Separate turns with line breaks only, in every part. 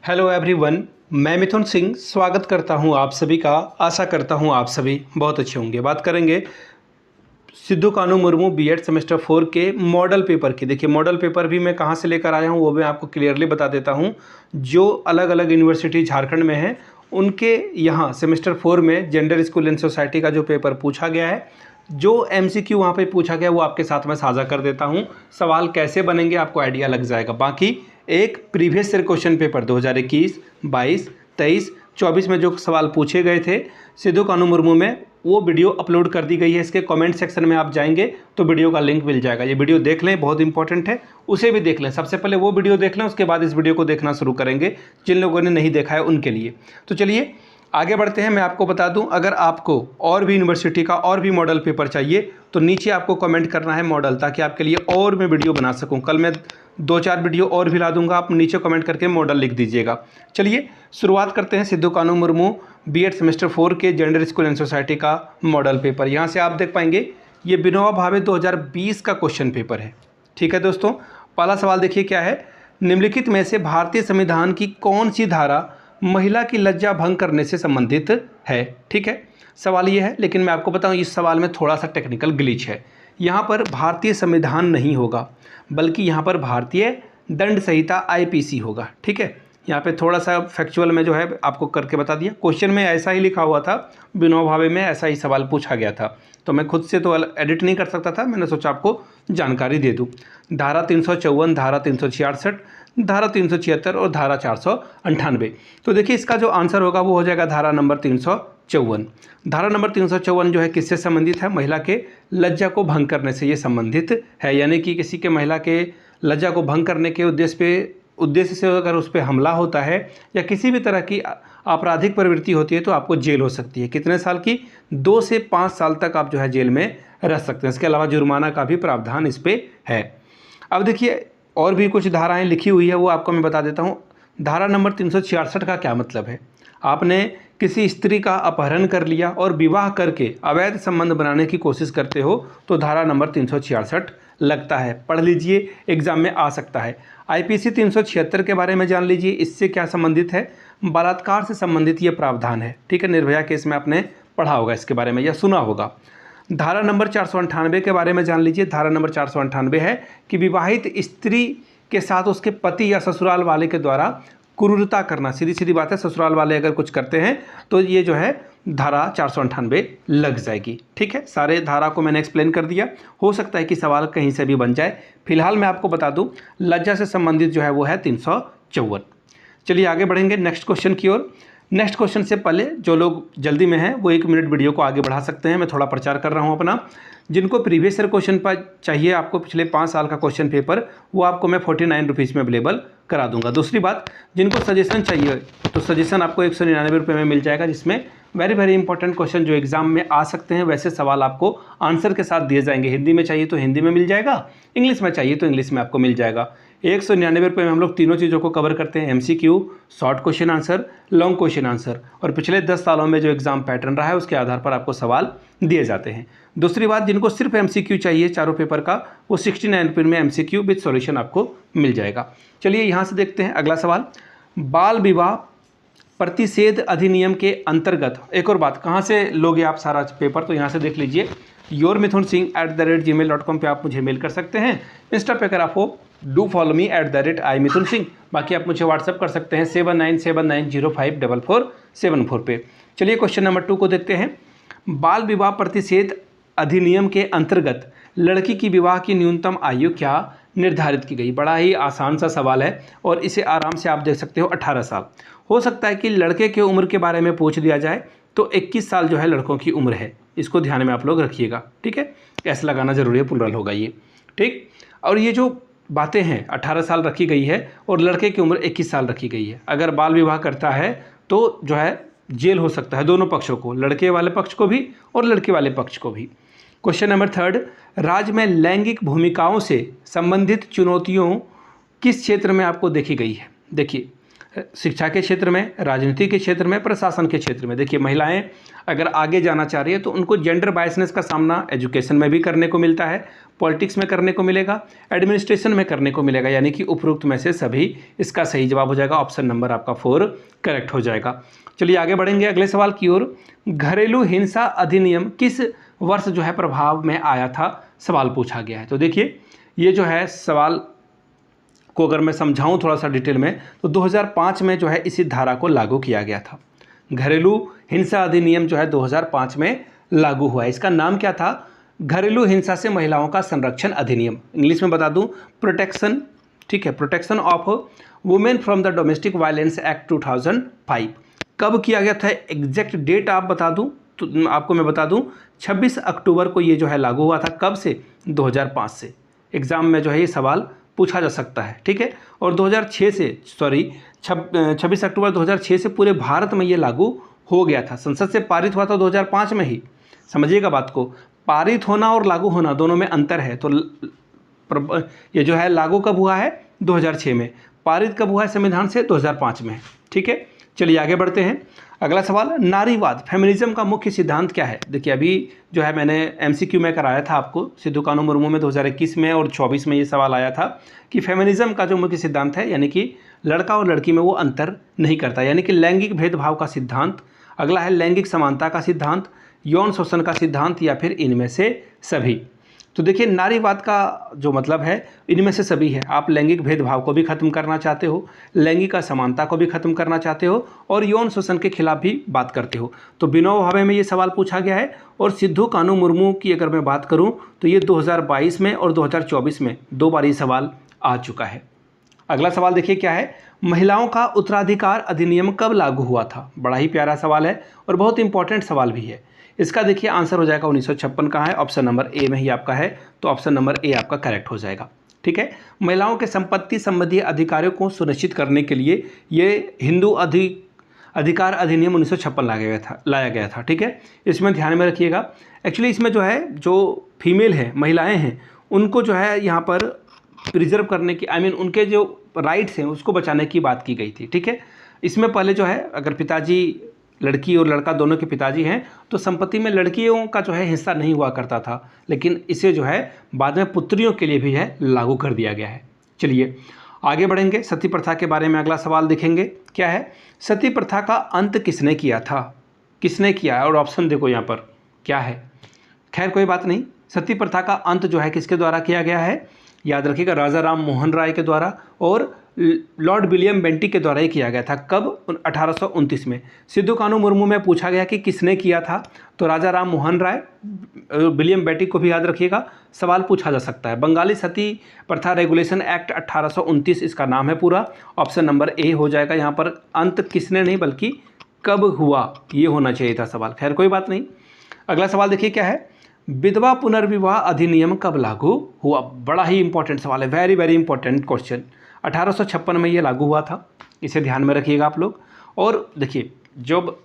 Hello everyone, मैं मिथुन सिंह स्वागत करता हूं आप सभी का। आशा करता हूं आप सभी बहुत अच्छे होंगे। बात करेंगे सिद्धू कानू मुर्मू बीएड सेमेस्टर 4 के मॉडल पेपर की। देखिए, मॉडल पेपर भी मैं कहां से लेकर आया हूं वो भी आपको क्लियरली बता देता हूं। जो अलग अलग यूनिवर्सिटी झारखंड में हैं उनके यहाँ सेमेस्टर 4 में जेंडर स्कूल एंड सोसाइटी का जो पेपर पूछा गया है, जो एमसीक्यू वहाँ पे पूछा गया वो आपके साथ में साझा कर देता हूँ। सवाल कैसे बनेंगे आपको आइडिया लग जाएगा। बाकी एक प्रीवियस ईयर क्वेश्चन पेपर 2021, 22, 23, 24 में जो सवाल पूछे गए थे सिद्धू कानू मुर्मू में, वो वीडियो अपलोड कर दी गई है। इसके कमेंट सेक्शन में आप जाएंगे तो वीडियो का लिंक मिल जाएगा। ये वीडियो देख लें, बहुत इंपॉर्टेंट है, उसे भी देख लें। सबसे पहले वो वीडियो देख लें, उसके बाद इस वीडियो को देखना शुरू करेंगे जिन लोगों ने नहीं देखा है उनके लिए। तो चलिए आगे बढ़ते हैं। मैं आपको बता दूं, अगर आपको और भी यूनिवर्सिटी का और भी मॉडल पेपर चाहिए तो नीचे आपको कमेंट करना है मॉडल, ताकि आपके लिए और मैं वीडियो बना सकूं। कल मैं 2-4 वीडियो और भी ला दूंगा, आप नीचे कमेंट करके मॉडल लिख दीजिएगा। चलिए शुरुआत करते हैं सिद्धू कानू मुर्मू बीएड सेमेस्टर 4 के जेंडर स्कूल एंड सोसाइटी का मॉडल पेपर। यहाँ से आप देख पाएंगे ये विनोबा भावे 2020 का क्वेश्चन पेपर है। ठीक है दोस्तों, पहला सवाल देखिए क्या है। निम्नलिखित में से भारतीय संविधान की कौन सी धारा महिला की लज्जा भंग करने से संबंधित है? ठीक है, सवाल ये है, लेकिन मैं आपको बताऊं इस सवाल में थोड़ा सा टेक्निकल ग्लिच है। यहाँ पर भारतीय संविधान नहीं होगा, बल्कि यहाँ पर भारतीय दंड संहिता आईपीसी होगा। ठीक है, यहाँ पे थोड़ा सा फैक्चुअल में जो है आपको करके बता दिया। क्वेश्चन में ऐसा ही लिखा हुआ था, विनोबा भावे में ऐसा ही सवाल पूछा गया था, तो मैं खुद से तो एडिट नहीं कर सकता था, मैंने सोचा आपको जानकारी दे दूं। धारा 354, धारा 366, धारा 376 और धारा 498। तो देखिए इसका जो आंसर होगा वो हो जाएगा धारा नंबर 354। धारा नंबर 354 जो है किससे संबंधित है? महिला के लज्जा को भंग करने से ये संबंधित है। यानी कि किसी के महिला के लज्जा को भंग करने के उद्देश्य से अगर उस पर हमला होता है या किसी भी तरह की आपराधिक प्रवृत्ति होती है तो आपको जेल हो सकती है। कितने साल की? 2 से 5 साल तक आप जो है जेल में रह सकते हैं। इसके अलावा जुर्माना का भी प्रावधान इस पर है। अब देखिए और भी कुछ धाराएं लिखी हुई है, वो आपको मैं बता देता हूँ। धारा नंबर 366 का क्या मतलब है? आपने किसी स्त्री का अपहरण कर लिया और विवाह करके अवैध संबंध बनाने की कोशिश करते हो तो धारा नंबर 366 लगता है। पढ़ लीजिए, एग्जाम में आ सकता है। आईपीसी 376 के बारे में जान लीजिए, इससे क्या संबंधित है? बलात्कार से संबंधित ये प्रावधान है। ठीक है, निर्भया केस में आपने पढ़ा होगा इसके बारे में या सुना होगा। धारा नंबर 498 के बारे में जान लीजिए। धारा नंबर 498 है कि विवाहित स्त्री के साथ उसके पति या ससुराल वाले के द्वारा क्रूरता करना। सीधी सीधी बात है, ससुराल वाले अगर कुछ करते हैं तो ये जो है धारा 498 लग जाएगी। ठीक है, सारे धारा को मैंने एक्सप्लेन कर दिया। हो सकता है कि सवाल कहीं से भी बन जाए। फिलहाल मैं आपको बता दूं लज्जा से संबंधित जो है वो है 354। चलिए आगे बढ़ेंगे नेक्स्ट क्वेश्चन की ओर। नेक्स्ट क्वेश्चन से पहले जो लोग जल्दी में हैं वो 1 मिनट वीडियो को आगे बढ़ा सकते हैं। मैं थोड़ा प्रचार कर रहा हूं अपना। जिनको प्रीवियस ईयर क्वेश्चन पर चाहिए, आपको पिछले 5 साल का क्वेश्चन पेपर, वो आपको मैं 49 रुपीज़ में अवेलेबल करा दूंगा। दूसरी बात, जिनको सजेशन चाहिए तो सजेशन आपको 199 रुपये में मिल जाएगा, जिसमें वेरी इंपॉर्टेंट क्वेश्चन जो एग्जाम में आ सकते हैं वैसे सवाल आपको आंसर के साथ दिए जाएंगे। हिंदी में चाहिए तो हिंदी में मिल जाएगा, इंग्लिश में चाहिए तो इंग्लिश में आपको मिल जाएगा। 199 रुपये में हम लोग तीनों चीज़ों को कवर करते हैं। MCQ, short question answer, long question answer, और पिछले 10 सालों में जो एग्जाम पैटर्न रहा है उसके आधार पर आपको सवाल दिए जाते हैं। दूसरी बात, जिनको सिर्फ एमसीक्यू चाहिए चारों पेपर का, वो 69 रुपये में एमसीक्यू विद सॉल्यूशन आपको मिल जाएगा। चलिए यहाँ से देखते हैं अगला सवाल। बाल विवाह प्रतिषेध अधिनियम के अंतर्गत, एक और बात, कहाँ से लोगे आप सारा पेपर? तो यहाँ से देख लीजिए, yourmithunsingh@gmail.com पे आप मुझे मेल कर सकते हैं। इंस्टा पे अगर आप हो डू फॉलो मी @imithunsingh। बाकी आप मुझे व्हाट्सअप कर सकते हैं 7979054474 पे। चलिए क्वेश्चन नंबर 2 को देखते हैं। बाल विवाह प्रतिषेध अधिनियम के अंतर्गत लड़की की विवाह की न्यूनतम आयु क्या निर्धारित की गई? बड़ा ही आसान सा सवाल है और इसे आराम से आप देख सकते हो। 18 साल। हो सकता है कि लड़के के उम्र के बारे में पूछ दिया जाए तो 21 साल जो है लड़कों की उम्र है। इसको ध्यान में आप लोग रखिएगा। ठीक है, ऐसे लगाना जरूरी है, प्लुरल होगा ये। ठीक, और ये जो बातें हैं 18 साल रखी गई है और लड़के की उम्र 21 साल रखी गई है। अगर बाल विवाह करता है तो जो है जेल हो सकता है दोनों पक्षों को, लड़के वाले पक्ष को भी और लड़के वाले पक्ष को भी। क्वेश्चन नंबर 3, राज्य में लैंगिक भूमिकाओं से संबंधित चुनौतियों किस क्षेत्र में आपको देखी गई है? देखिए, शिक्षा के क्षेत्र में, राजनीति के क्षेत्र में, प्रशासन के क्षेत्र में। देखिए महिलाएं अगर आगे जाना चाह रही है तो उनको जेंडर बायसनेस का सामना एजुकेशन में भी करने को मिलता है, पॉलिटिक्स में करने को मिलेगा, एडमिनिस्ट्रेशन में करने को मिलेगा, यानी कि उपरोक्त में से सभी इसका सही जवाब हो जाएगा। ऑप्शन नंबर आपका 4 करेक्ट हो जाएगा। चलिए आगे बढ़ेंगे अगले सवाल की ओर। घरेलू हिंसा अधिनियम किस वर्ष जो है प्रभाव में आया था, सवाल पूछा गया है। तो देखिए ये जो है सवाल को अगर मैं समझाऊं थोड़ा सा डिटेल में तो 2005 में जो है इसी धारा को लागू किया गया था। घरेलू हिंसा अधिनियम जो है 2005 में लागू हुआ है। इसका नाम क्या था? घरेलू हिंसा से महिलाओं का संरक्षण अधिनियम। इंग्लिश में बता दूं प्रोटेक्शन, ठीक है, protection of women from the domestic violence act 2005। कब किया गया था एग्जैक्ट डेट आप बता दूं तो आपको मैं बता दूं 26 अक्टूबर को ये जो है लागू हुआ था। कब से? 2005 से। एग्जाम में जो है ये सवाल पूछा जा सकता है, ठीक है। और 2006 से 26 अक्टूबर 2006 से पूरे भारत में ये लागू हो गया था। संसद से पारित हुआ था 2005 में ही। समझिएगा बात को, पारित होना और लागू होना दोनों में अंतर है। तो ये जो है लागू कब हुआ है? 2006 में। पारित कब हुआ है संविधान से? 2005 में, ठीक है। चलिए आगे बढ़ते हैं। अगला सवाल, नारीवाद फेमिनिज्म का मुख्य सिद्धांत क्या है? देखिए अभी जो है मैंने एमसीक्यू में कराया था आपको, सिद्धू कानू मुर्मू में 2021 में और 24 में ये सवाल आया था कि फेमिनिज्म का जो मुख्य सिद्धांत है, यानी कि लड़का और लड़की में वो अंतर नहीं करता, यानी कि लैंगिक भेदभाव का सिद्धांत। अगला है लैंगिक समानता का सिद्धांत, यौन शोषण का सिद्धांत, या फिर इनमें से सभी। तो देखिए नारीवाद का जो मतलब है इनमें से सभी है। आप लैंगिक भेदभाव को भी खत्म करना चाहते हो, लैंगिक असमानता को भी खत्म करना चाहते हो और यौन शोषण के खिलाफ भी बात करते हो। तो बिना भावे में ये सवाल पूछा गया है। और सिद्धू कानू मुर्मू की अगर मैं बात करूं तो ये 2022 में और 2024 में 2 बार ये सवाल आ चुका है। अगला सवाल देखिए क्या है, महिलाओं का उत्तराधिकार अधिनियम कब लागू हुआ था? बड़ा ही प्यारा सवाल है और बहुत इंपॉर्टेंट सवाल भी है। इसका देखिए आंसर हो जाएगा 1956 का है, ऑप्शन नंबर ए में ही आपका है, तो ऑप्शन नंबर ए आपका करेक्ट हो जाएगा, ठीक है। महिलाओं के संपत्ति संबंधी अधिकारों को सुनिश्चित करने के लिए ये हिंदू अधिकार अधिनियम 1956 लाया गया था, ठीक है। इसमें ध्यान में रखिएगा। एक्चुअली इसमें जो है जो फीमेल हैं, महिलाएँ हैं, उनको जो है यहाँ पर प्रिजर्व करने की उनके जो राइट्स हैं उसको बचाने की बात की गई थी, ठीक है। इसमें पहले जो है अगर पिताजी, लड़की और लड़का दोनों के पिताजी हैं तो संपत्ति में लड़कियों का जो है हिस्सा नहीं हुआ करता था, लेकिन इसे जो है बाद में पुत्रियों के लिए भी है लागू कर दिया गया है। चलिए आगे बढ़ेंगे। सती प्रथा के बारे में अगला सवाल देखेंगे क्या है, सती प्रथा का अंत किसने किया था? किसने किया है? और ऑप्शन देखो यहाँ पर क्या है। खैर कोई बात नहीं, सती प्रथा का अंत जो है किसके द्वारा किया गया है? याद रखिएगा राजा राम मोहन राय के द्वारा और लॉर्ड विलियम बेंटिक के द्वारा ही किया गया था। कब? 1829 में। सिद्धू कानू मुर्मू में पूछा गया कि किसने किया था, तो राजा राम मोहन राय, विलियम बेंटिक को भी याद रखिएगा, सवाल पूछा जा सकता है। बंगाली सती प्रथा रेगुलेशन एक्ट 1829 इसका नाम है पूरा। ऑप्शन नंबर ए हो जाएगा यहाँ पर। अंत किसने नहीं बल्कि कब हुआ, ये होना चाहिए था सवाल। खैर कोई बात नहीं। अगला सवाल देखिए क्या है, विधवा पुनर्विवाह अधिनियम कब लागू हुआ? बड़ा ही इंपॉर्टेंट सवाल है, वेरी वेरी इंपॉर्टेंट क्वेश्चन। 1856 में ये लागू हुआ था, इसे ध्यान में रखिएगा आप लोग। और देखिए जब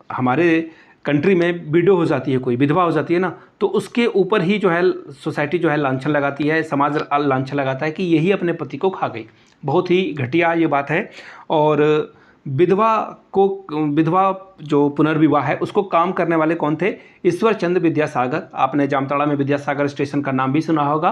हमारे कंट्री में विडो हो जाती है, कोई विधवा हो जाती है ना, तो उसके ऊपर ही जो है सोसाइटी जो है लांछन लगाती है, समाज लांछन लगाता है कि यही अपने पति को खा गई। बहुत ही घटिया ये बात है। और विधवा जो पुनर्विवाह है उसको काम करने वाले कौन थे? ईश्वर चंद्र विद्यासागर। आपने जामताड़ा में विद्यासागर स्टेशन का नाम भी सुना होगा,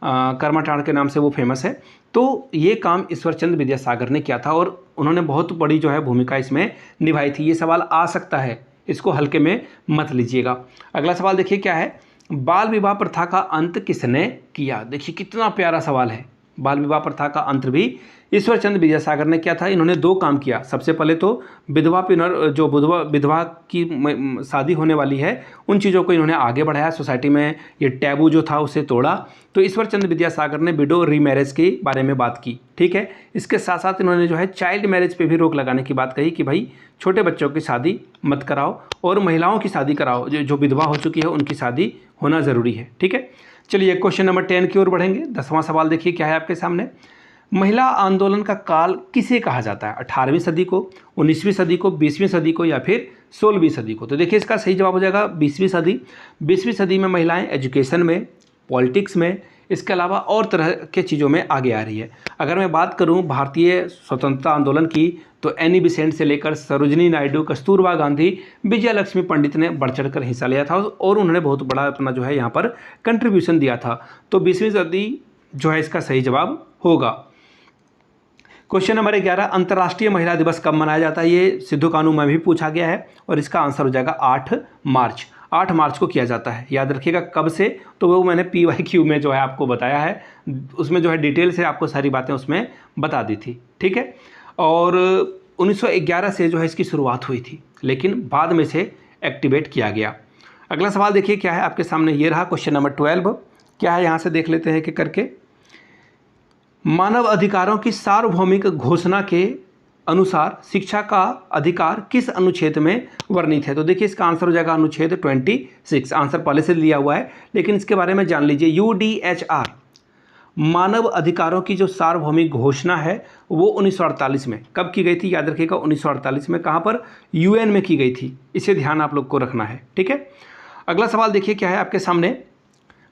कर्माटाड़ के नाम से वो फेमस है। तो ये काम ईश्वर चंद्र विद्यासागर ने किया था और उन्होंने बहुत बड़ी जो है भूमिका इसमें निभाई थी। ये सवाल आ सकता है, इसको हल्के में मत लीजिएगा। अगला सवाल देखिए क्या है, बाल विवाह प्रथा का अंत किसने किया? देखिए कितना प्यारा सवाल है। बाल विवाह प्रथा का अंत भी ईश्वर चंद्र विद्यासागर ने किया था। इन्होंने 2 काम किया। सबसे पहले तो विधवा की शादी होने वाली है उन चीज़ों को इन्होंने आगे बढ़ाया, सोसाइटी में ये टैबू जो था उसे तोड़ा। तो ईश्वर चंद्र विद्यासागर ने विडो रीमैरिज के बारे में बात की, ठीक है। इसके साथ साथ इन्होंने जो है चाइल्ड मैरिज पे भी रोक लगाने की बात कही कि भाई छोटे बच्चों की शादी मत कराओ और महिलाओं की शादी कराओ, जो विधवा हो चुकी है उनकी शादी होना ज़रूरी है, ठीक है। चलिए क्वेश्चन नंबर 10 की ओर बढ़ेंगे। 10वां सवाल देखिए क्या है आपके सामने, महिला आंदोलन का काल किसे कहा जाता है? 18वीं सदी को, 19वीं सदी को, 20वीं सदी को, या फिर 16वीं सदी को? तो देखिए इसका सही जवाब हो जाएगा 20वीं सदी। 20वीं सदी में महिलाएं एजुकेशन में, पॉलिटिक्स में, इसके अलावा और तरह के चीज़ों में आगे आ रही है। अगर मैं बात करूं भारतीय स्वतंत्रता आंदोलन की, तो एनी बेसेंट से लेकर सरोजिनी नायडू, कस्तूरबा गांधी, विजय लक्ष्मी पंडित ने बढ़ चढ़ कर हिस्सा लिया था और उन्होंने बहुत बड़ा अपना जो है यहाँ पर कंट्रीब्यूशन दिया था। तो 20वीं सदी जो है इसका सही जवाब होगा। क्वेश्चन नंबर 11, अंतर्राष्ट्रीय महिला दिवस कब मनाया जाता है? ये सिद्धू कानू में भी पूछा गया है और इसका आंसर हो जाएगा 8 मार्च। 8 मार्च को किया जाता है। याद रखिएगा कब से, तो वो मैंने PYQ में जो है आपको बताया है, उसमें जो है डिटेल से आपको सारी बातें उसमें बता दी थी, ठीक है। और 1911 से जो है इसकी शुरुआत हुई थी, लेकिन बाद में से एक्टिवेट किया गया। अगला सवाल देखिए क्या है आपके सामने, ये रहा क्वेश्चन नंबर 12। क्या है यहाँ से देख लेते हैं कि करके, मानव अधिकारों की सार्वभौमिक घोषणा के अनुसार शिक्षा का अधिकार किस अनुच्छेद में वर्णित है? तो देखिए इसका आंसर हो जाएगा अनुच्छेद 26। आंसर पहले से लिया हुआ है, लेकिन इसके बारे में जान लीजिए। UDHR मानव अधिकारों की जो सार्वभौमिक घोषणा है वो 1948 में कब की गई थी? याद रखिएगा 1948 में। कहाँ पर? UN में की गई थी। इसे ध्यान आप लोग को रखना है, ठीक है। अगला सवाल देखिए क्या है आपके सामने,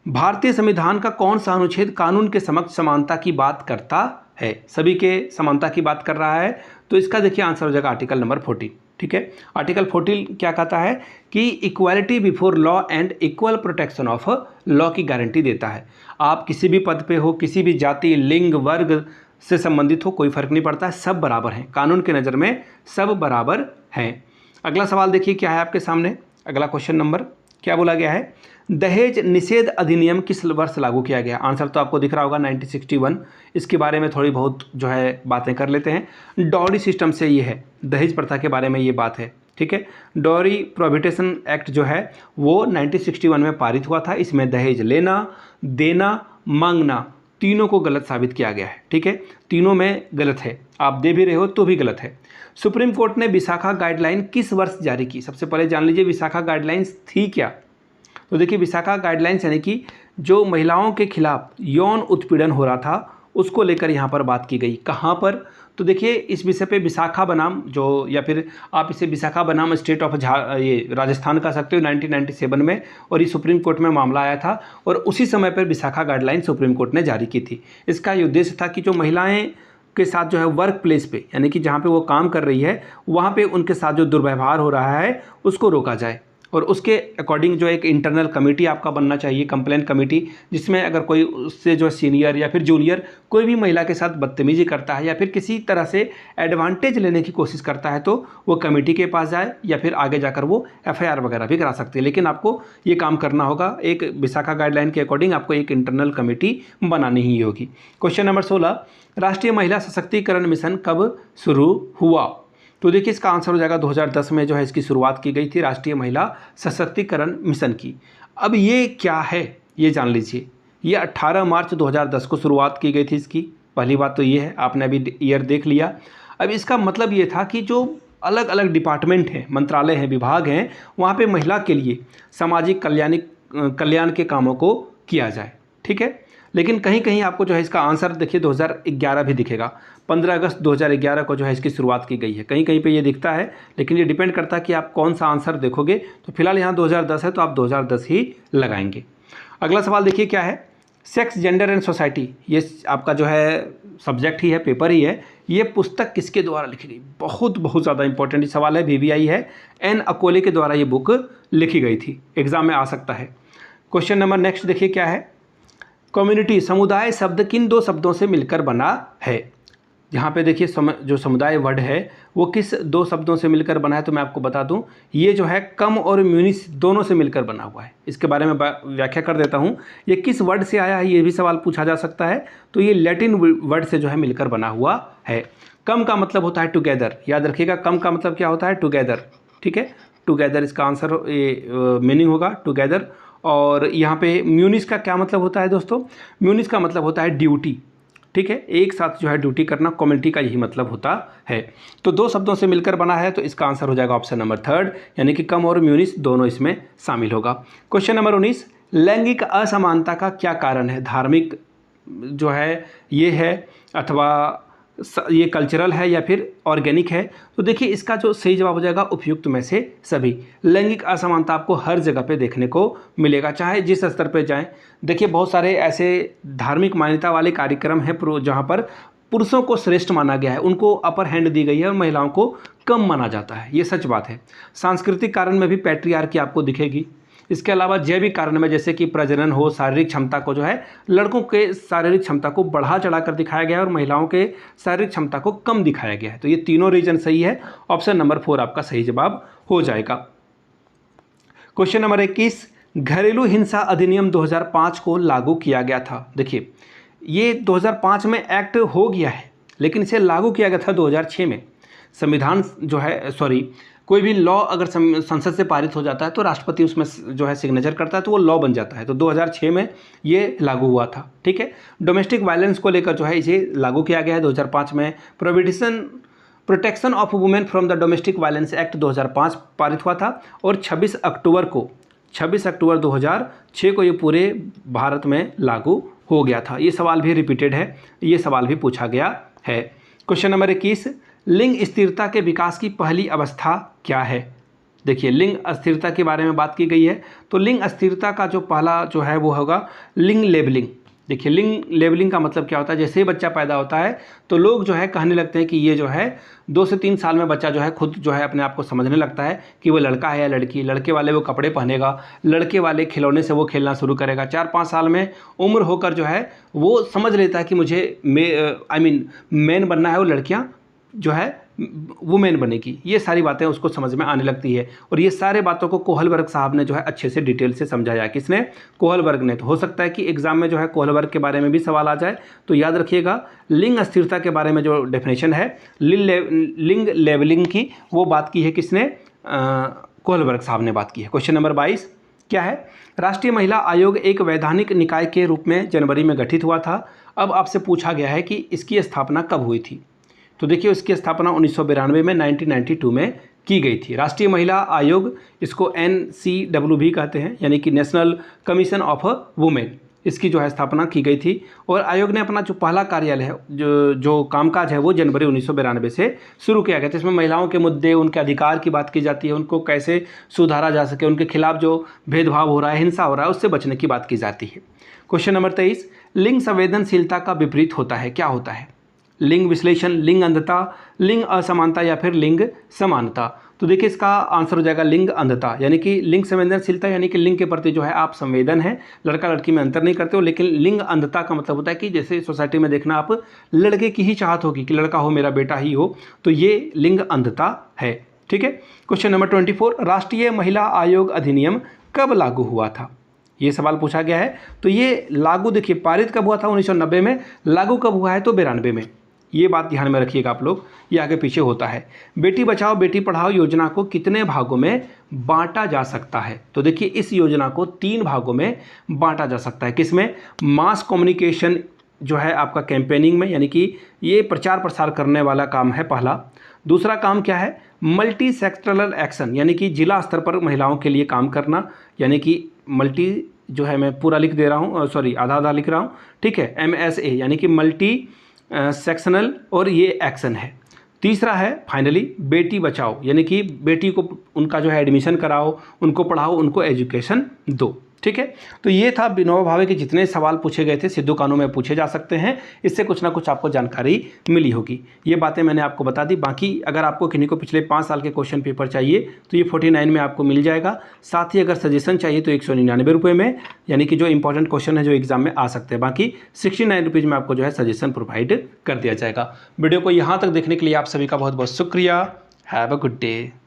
भारतीय संविधान का कौन सा अनुच्छेद कानून के समक्ष समानता की बात करता है? सभी के समानता की बात कर रहा है, तो इसका देखिए आंसर हो जाएगा आर्टिकल नंबर 14, ठीक है। आर्टिकल 14 क्या कहता है कि equality before law and equal protection of law की गारंटी देता है। आप किसी भी पद पे हो, किसी भी जाति, लिंग, वर्ग से संबंधित हो, कोई फर्क नहीं पड़ता है, सब बराबर हैं कानून के नज़र में, सब बराबर हैं। अगला सवाल देखिए क्या है आपके सामने, अगला क्वेश्चन नंबर क्या बोला गया है, दहेज निषेध अधिनियम किस वर्ष लागू किया गया? आंसर तो आपको दिख रहा होगा 1961। इसके बारे में थोड़ी बहुत जो है बातें कर लेते हैं। डॉरी सिस्टम से ये है, दहेज प्रथा के बारे में ये बात है, ठीक है। डॉरी प्रोहिबिशन एक्ट जो है वो 1961 में पारित हुआ था। इसमें दहेज लेना, देना, मांगना तीनों को गलत साबित किया गया है, ठीक है। तीनों में गलत है, आप दे भी रहे हो तो भी गलत है। सुप्रीम कोर्ट ने विशाखा गाइडलाइन किस वर्ष जारी की? सबसे पहले जान लीजिए विशाखा गाइडलाइंस थी क्या। तो देखिए विशाखा गाइडलाइंस यानी कि जो महिलाओं के खिलाफ यौन उत्पीड़न हो रहा था उसको लेकर यहाँ पर बात की गई। कहाँ पर? तो देखिए इस विषय पे विशाखा बनाम जो, या फिर आप इसे विशाखा बनाम स्टेट ऑफ ये राजस्थान कह सकते हो, 1997 में, और ये सुप्रीम कोर्ट में मामला आया था और उसी समय पर विशाखा गाइडलाइन सुप्रीम कोर्ट ने जारी की थी। इसका ये उद्देश्य था कि जो महिलाएं के साथ जो है वर्क प्लेस पे, यानी कि जहाँ पे वो काम कर रही है वहाँ पे उनके साथ जो दुर्व्यवहार हो रहा है उसको रोका जाए, और उसके अकॉर्डिंग जो एक इंटरनल कमेटी आपका बनना चाहिए, कंप्लेंट कमेटी, जिसमें अगर कोई उससे जो सीनियर या फिर जूनियर कोई भी महिला के साथ बदतमीजी करता है या फिर किसी तरह से एडवांटेज लेने की कोशिश करता है तो वो कमेटी के पास जाए, या फिर आगे जाकर वो FIR वगैरह भी करा सकते हैं। लेकिन आपको ये काम करना होगा, एक विशाखा गाइडलाइन के अकॉर्डिंग आपको एक इंटरनल कमेटी बनानी ही होगी। क्वेश्चन नंबर 16, राष्ट्रीय महिला सशक्तिकरण मिशन कब शुरू हुआ? तो देखिए इसका आंसर हो जाएगा 2010 में जो है इसकी शुरुआत की गई थी, राष्ट्रीय महिला सशक्तिकरण मिशन की। अब ये क्या है ये जान लीजिए। ये 18 मार्च 2010 को शुरुआत की गई थी इसकी। पहली बात तो ये है, आपने अभी ईयर देख लिया। अब इसका मतलब ये था कि जो अलग अलग डिपार्टमेंट हैं, मंत्रालय हैं, विभाग हैं, वहाँ पे महिला के लिए सामाजिक कल्याण के कामों को किया जाए, ठीक है। लेकिन कहीं कहीं आपको जो है इसका आंसर देखिए 2011 भी दिखेगा। 15 अगस्त 2011 को जो है इसकी शुरुआत की गई है, कहीं कहीं पे ये दिखता है, लेकिन ये डिपेंड करता है कि आप कौन सा आंसर देखोगे। तो फिलहाल यहाँ 2010 है तो आप 2010 ही लगाएंगे। अगला सवाल देखिए क्या है, सेक्स, जेंडर एंड सोसाइटी, ये आपका जो है सब्जेक्ट ही है, पेपर ही है। ये पुस्तक किसके द्वारा लिखी गई? बहुत ज़्यादा इंपॉर्टेंट सवाल है, VVI है। N अकोले के द्वारा ये बुक लिखी गई थी, एग्जाम में आ सकता है। क्वेश्चन नंबर नेक्स्ट देखिए क्या है, कम्युनिटी, समुदाय शब्द किन दो शब्दों से मिलकर बना है? यहाँ पे देखिए जो समुदाय वर्ड है वो किस दो शब्दों से मिलकर बना है, तो मैं आपको बता दूं, ये जो है कम और म्यूनिस दोनों से मिलकर बना हुआ है। इसके बारे में व्याख्या कर देता हूँ। ये किस वर्ड से आया है ये भी सवाल पूछा जा सकता है। तो ये लैटिन वर्ड से जो है मिलकर बना हुआ है। कम का मतलब होता है टुगेदर, याद रखिएगा कम का मतलब क्या होता है? टुगेदर, ठीक है। टुगेदर इसका आंसर मीनिंग होगा टुगेदर। और यहाँ पे म्यूनिस का क्या मतलब होता है दोस्तों? म्यूनिस का मतलब होता है ड्यूटी, ठीक है, एक साथ जो है ड्यूटी करना, कम्युनिटी का यही मतलब होता है। तो दो शब्दों से मिलकर बना है, तो इसका आंसर हो जाएगा ऑप्शन नंबर 3, यानी कि कम और म्यूनिस दोनों इसमें शामिल होगा। क्वेश्चन नंबर 19, लैंगिक असमानता का क्या कारण है? धार्मिक जो है ये है, अथवा ये कल्चरल है या फिर ऑर्गेनिक है? तो देखिए इसका जो सही जवाब हो जाएगा उपयुक्त में से सभी। लैंगिक असमानता आपको हर जगह पे देखने को मिलेगा, चाहे जिस स्तर पे जाएं। देखिए बहुत सारे ऐसे धार्मिक मान्यता वाले कार्यक्रम हैं जहाँ पर पुरुषों को श्रेष्ठ माना गया है, उनको अपर हैंड दी गई है और महिलाओं को कम माना जाता है, ये सच बात है। सांस्कृतिक कारण में भी पैट्रियार्की आपको दिखेगी। इसके अलावा जैविक कारण में जैसे कि प्रजनन हो, शारीरिक क्षमता को जो है लड़कों के शारीरिक क्षमता को बढ़ा चढ़ा कर दिखाया गया है और महिलाओं के शारीरिक क्षमता को कम दिखाया गया है। तो ये तीनों रीजन सही है, ऑप्शन नंबर 4 आपका सही जवाब हो जाएगा। क्वेश्चन नंबर 21, घरेलू हिंसा अधिनियम 2005 को लागू किया गया था। देखिए ये 2005 में एक्ट हो गया है, लेकिन इसे लागू किया गया था 2006 में। संविधान जो है कोई भी लॉ अगर संसद से पारित हो जाता है तो राष्ट्रपति उसमें जो है सिग्नेचर करता है तो वो लॉ बन जाता है। तो 2006 में ये लागू हुआ था, ठीक है। डोमेस्टिक वायलेंस को लेकर जो है इसे लागू किया गया है 2005 में। Protection of women from the domestic violence act 2005 पारित हुआ था और 26 अक्टूबर 2006 को ये पूरे भारत में लागू हो गया था। ये सवाल भी रिपीटेड है, ये सवाल भी पूछा गया है। क्वेश्चन नंबर 21, लिंग स्थिरता के विकास की पहली अवस्था क्या है? देखिए लिंग अस्थिरता के बारे में बात की गई है, तो लिंग अस्थिरता का जो पहला जो है वो होगा लिंग लेबलिंग। देखिए लिंग लेबलिंग का मतलब क्या होता है, जैसे ही बच्चा पैदा होता है तो लोग जो है कहने लगते हैं कि ये जो है 2 से 3 साल में बच्चा जो है खुद जो है अपने आप को समझने लगता है कि वो लड़का है या लड़की। लड़के वाले वो कपड़े पहनेगा, लड़के वाले खिलौने से वो खेलना शुरू करेगा। 4-5 साल में उम्र होकर जो है वो समझ लेता है कि मुझे मैन बनना है और लड़कियाँ जो है वुमेन बनेगी। ये सारी बातें उसको समझ में आने लगती है और ये सारे बातों को कोहलबर्ग साहब ने जो है अच्छे से डिटेल से समझाया। किसने? कोहलबर्ग ने। तो हो सकता है कि एग्जाम में जो है कोहलबर्ग के बारे में भी सवाल आ जाए, तो याद रखिएगा लिंग अस्थिरता के बारे में जो डेफिनेशन है लिंग लेवलिंग की, वो बात की है किसने? कोहलबर्ग साहब ने बात की है। क्वेश्चन नंबर 22 क्या है? राष्ट्रीय महिला आयोग एक वैधानिक निकाय के रूप में जनवरी में गठित हुआ था। अब आपसे पूछा गया है कि इसकी स्थापना कब हुई थी? तो देखिए इसकी स्थापना 1992 में 1992 में की गई थी। राष्ट्रीय महिला आयोग, इसको NCW भी कहते हैं, यानी कि नेशनल कमीशन ऑफ वुमेन, इसकी जो है स्थापना की गई थी। और आयोग ने अपना जो पहला कार्यालय है, जो कामकाज है, वो जनवरी 1992 से शुरू किया गया था। इसमें महिलाओं के मुद्दे, उनके अधिकार की बात की जाती है, उनको कैसे सुधारा जा सके, उनके खिलाफ जो भेदभाव हो रहा है, हिंसा हो रहा है, उससे बचने की बात की जाती है। क्वेश्चन नंबर 23, लिंग संवेदनशीलता का विपरीत होता है, क्या होता है? लिंग विश्लेषण, लिंग अंधता, लिंग असमानता या फिर लिंग समानता। तो देखिए इसका आंसर हो जाएगा लिंग अंधता, यानी कि लिंग संवेदनशीलता यानी कि लिंग के प्रति जो है आप संवेदन है, लड़का लड़की में अंतर नहीं करते हो। लेकिन लिंग अंधता का मतलब होता है कि जैसे सोसाइटी में देखना आप लड़के की ही चाहत होगी कि लड़का हो, मेरा बेटा ही हो, तो ये लिंग अंधता है, ठीक है। क्वेश्चन नंबर 24, राष्ट्रीय महिला आयोग अधिनियम कब लागू हुआ था? ये सवाल पूछा गया है। तो ये लागू देखिए पारित कब हुआ था? 1990 में। लागू कब हुआ है? तो 92 में। ये बात ध्यान में रखिएगा आप लोग, ये आगे पीछे होता है। बेटी बचाओ बेटी पढ़ाओ योजना को कितने भागों में बांटा जा सकता है? तो देखिए इस योजना को 3 भागों में बांटा जा सकता है। किसमें? मास कम्युनिकेशन जो है आपका कैंपेनिंग में, यानी कि ये प्रचार प्रसार करने वाला काम है पहला। दूसरा काम क्या है? मल्टी सेक्टरल एक्शन, यानी कि जिला स्तर पर महिलाओं के लिए काम करना, यानी कि मल्टी जो है मैं पूरा लिख दे रहा हूँ, आधा आधा लिख रहा हूँ, ठीक है। MSA यानी कि मल्टी सेक्शनल, और ये एक्शन है। तीसरा है फाइनली बेटी बचाओ, यानी कि बेटी को उनका जो है एडमिशन कराओ, उनको पढ़ाओ, उनको एजुकेशन दो, ठीक है। तो ये था विनोबा भावे के जितने सवाल पूछे गए थे सिद्धू कानू में पूछे जा सकते हैं। इससे कुछ ना कुछ आपको जानकारी मिली होगी। ये बातें मैंने आपको बता दी। बाकी अगर आपको किन्हीं को पिछले 5 साल के क्वेश्चन पेपर चाहिए तो ये 49 में आपको मिल जाएगा। साथ ही अगर सजेशन चाहिए तो 199 रुपये में, यानी कि जो इंपॉर्टेंट क्वेश्चन है जो एग्जाम में आ सकते हैं। बाकी 69 रुपीज़ में आपको जो है सजेशन प्रोवाइड कर दिया जाएगा। वीडियो को यहाँ तक देखने के लिए आप सभी का बहुत बहुत शुक्रिया। Have a good day.